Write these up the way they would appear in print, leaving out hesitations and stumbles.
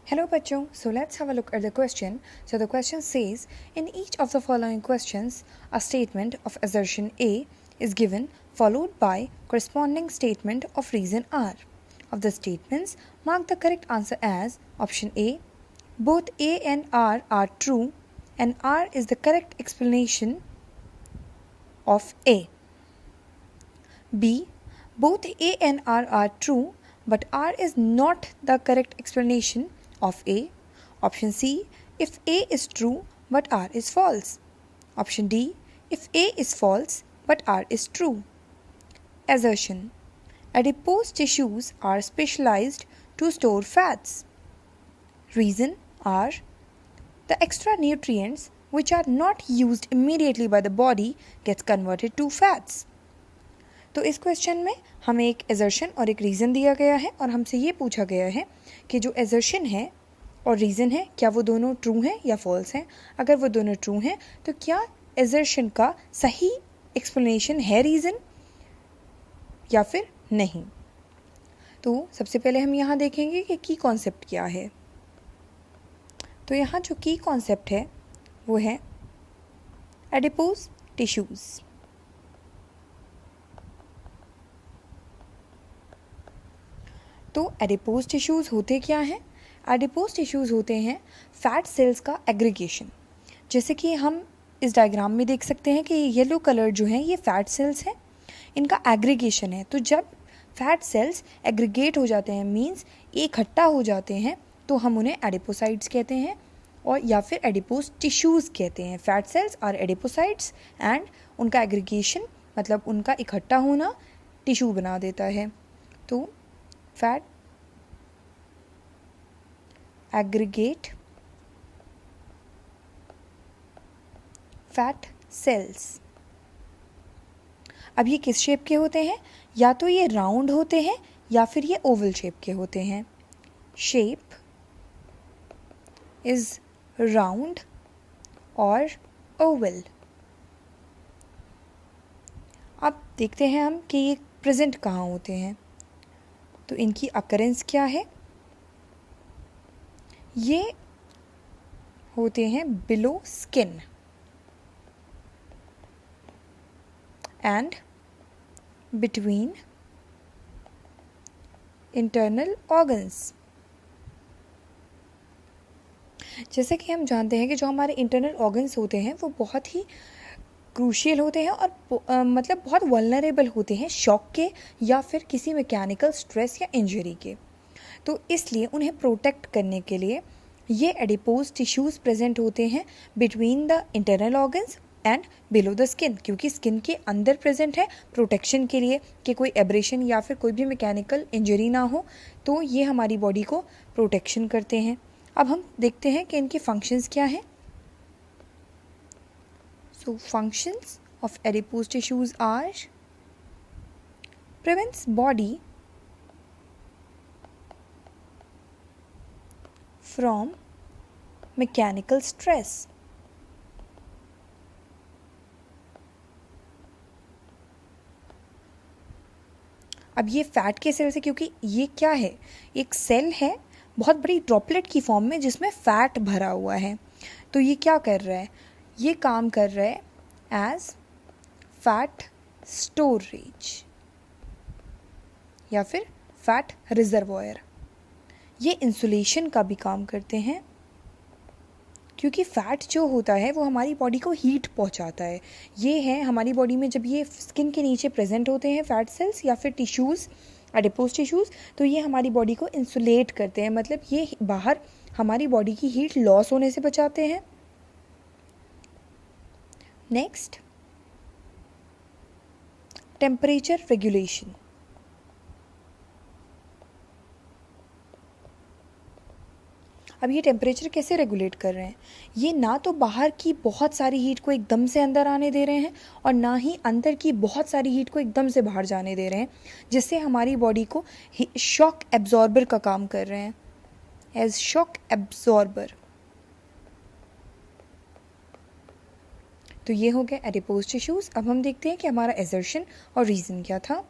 Hello bachcho, so let's have a look at the question. So the question says, in each of the following questions, a statement of assertion A is given followed by corresponding statement of reason R. Of the statements, mark the correct answer as option A. Both A and R are true and R is the correct explanation of A. B. Both A and R are true but R is not the correct explanation of A. Option C. If A is true but R is false. Option D. If A is false but R is true. Assertion. Adipose tissues are specialized to store fats. Reason R. The extra nutrients which are not used immediately by the body gets converted to fats. तो इस question में हमें एक assertion और एक reason दिया गया है और हमसे ये पूछा गया है कि जो एजर्शन है और रीज़न है क्या वो दोनों ट्रू हैं या फॉल्स हैं। अगर वो दोनों ट्रू हैं तो क्या एजर्शन का सही एक्सप्लेनेशन है रीज़न या फिर नहीं। तो सबसे पहले हम यहाँ देखेंगे कि की कॉन्सेप्ट क्या है। तो यहाँ जो की कॉन्सेप्ट है वो है एडिपोज टिश्यूज़। तो एडिपोज टिश्यूज़ होते क्या हैं? एडिपोज टिश्यूज़ होते हैं फैट सेल्स का एग्रीगेशन। जैसे कि हम इस डायग्राम में देख सकते हैं कि येलो कलर जो है ये फैट सेल्स हैं, इनका एग्रीगेशन है। तो जब फैट सेल्स एग्रीगेट हो जाते हैं मींस इकट्ठा हो जाते हैं तो हम उन्हें एडिपोसाइट्स कहते हैं और या फिर एडिपोज टिश्यूज़ कहते हैं। Fat cells are adipocytes and उनका एग्रीगेशन मतलब उनका इकट्ठा होना टिश्यू बना देता है। तो फैट एग्रीगेट फैट सेल्स। अब ये किस शेप के होते हैं? या तो ये राउंड होते हैं या फिर ये ओवल शेप के होते हैं। शेप इज राउंड और ओवल। अब देखते हैं हम कि ये प्रेजेंट कहाँ होते हैं। तो इनकी अकरेंस क्या है? ये होते हैं below skin and between internal organs. जैसे कि हम जानते हैं कि जो हमारे इंटरनल ऑर्गन्स होते हैं वो बहुत ही क्रूशियल होते हैं और मतलब बहुत वल्नरेबल होते हैं शॉक के या फिर किसी मैकेनिकल स्ट्रेस या इंजरी के। तो इसलिए उन्हें प्रोटेक्ट करने के लिए ये एडिपोज टिश्यूज़ प्रेजेंट होते हैं between the internal organs and below the skin, क्योंकि स्किन के अंदर प्रेजेंट है प्रोटेक्शन के लिए कि कोई एब्रेशन या फिर कोई भी मैकेनिकल इंजरी ना हो। तो ये हमारी बॉडी को प्रोटेक्शन करते हैं। अब हम देखते हैं कि इनके फंक्शंस क्या हैं। So functions of adipose tissues are prevents body from mechanical stress, अब ये फैट के सेल से, क्योंकि ये क्या है, एक सेल है बहुत बड़ी ड्रॉपलेट की फॉर्म में जिसमें फैट भरा हुआ है। तो ये क्या कर रहा है? ये काम कर रहा है एज फैट स्टोरेज या फिर फैट रिजर्वॉयर। ये इंसुलेशन का भी काम करते हैं क्योंकि फैट जो होता है वो हमारी बॉडी को हीट पहुंचाता है। ये है हमारी बॉडी में जब ये स्किन के नीचे प्रेजेंट होते हैं फैट सेल्स या फिर टिश्यूज़ एडिपोज टिश्यूज़, तो ये हमारी बॉडी को इंसुलेट करते हैं, मतलब ये बाहर हमारी बॉडी की हीट लॉस होने से बचाते हैं। Next, temperature regulation. अब ये टेम्परेचर कैसे रेगुलेट कर रहे हैं? ये ना तो बाहर की बहुत सारी हीट को एकदम से अंदर आने दे रहे हैं और ना ही अंदर की बहुत सारी हीट को एकदम से बाहर जाने दे रहे हैं, जिससे हमारी बॉडी को शॉक एब्जॉर्बर का काम कर रहे हैं एज शॉक एब्जॉर्बर। तो ये हो गया एडिपोज टिश्यूज़। अब हम देखते हैं कि हमारा एजर्शन और रीज़न क्या था।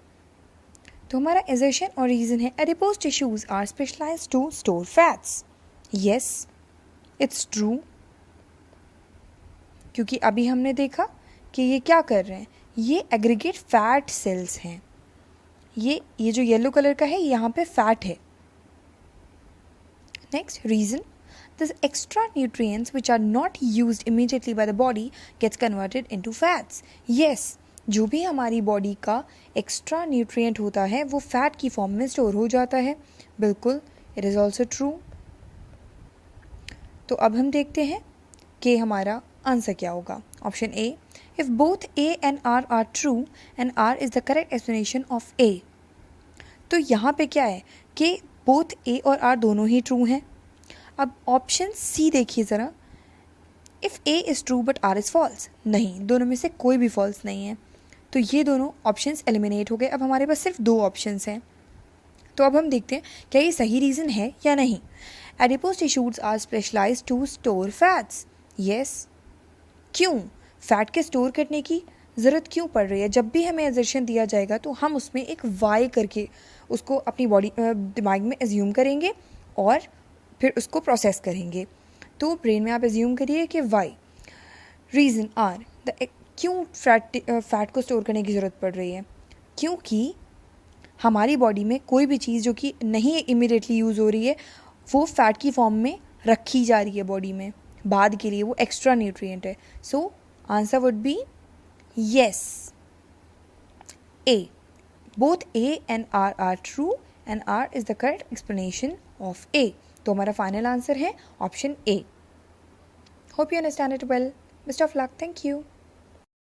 तो हमारा एजर्शन और रीज़न है adipose tissues are specialized to store fats. Yes, it's true, क्योंकि अभी हमने देखा कि ये क्या कर रहे हैं, ये एग्रीगेट फैट सेल्स हैं। ये जो येलो कलर का है यहाँ पे फैट है। Next, reason, this extra nutrients which are not used immediately by the body gets converted into fats. Yes, जो भी हमारी बॉडी का एक्स्ट्रा न्यूट्रिएंट होता है वो फैट की फॉर्म में स्टोर हो जाता है। बिल्कुल, इट इज़ ऑल्सो ट्रू। तो अब हम देखते हैं कि हमारा आंसर क्या होगा। Option A, if both A and R are true and R is the correct explanation of A. तो यहाँ पे क्या है कि बोथ ए और आर दोनों ही ट्रू हैं। अब ऑप्शन सी देखिए ज़रा, if A is true but R is false, नहीं, दोनों में से कोई भी फॉल्स नहीं है। तो ये दोनों ऑप्शंस एलिमिनेट हो गए। अब हमारे पास सिर्फ 2 ऑप्शंस हैं। तो अब हम देखते हैं क्या ये सही रीज़न है या नहीं। Adipose tissues are specialise to store fats. Yes, क्यों? फैट के स्टोर करने की ज़रूरत क्यों पड़ रही है? जब भी हमें एजर्शन दिया जाएगा तो हम उसमें एक वाई करके उसको अपनी बॉडी दिमाग में एज्यूम करेंगे और फिर उसको प्रोसेस करेंगे। तो ब्रेन में आप एज्यूम करिए कि वाई रीज़न आर क्यों फैट को स्टोर करने की ज़रूरत पड़ रही है, क्योंकि हमारी बॉडी में कोई भी चीज़ जो कि नहीं इमीडिएटली यूज़ हो रही है वो फैट की फॉर्म में रखी जा रही है बॉडी में बाद के लिए, वो एक्स्ट्रा न्यूट्रिएंट है। So answer would be yes, A. Both A and R are true and R is the correct explanation of A. तो हमारा फाइनल आंसर है option A. Hope you understand it well. Best of luck. Thank you.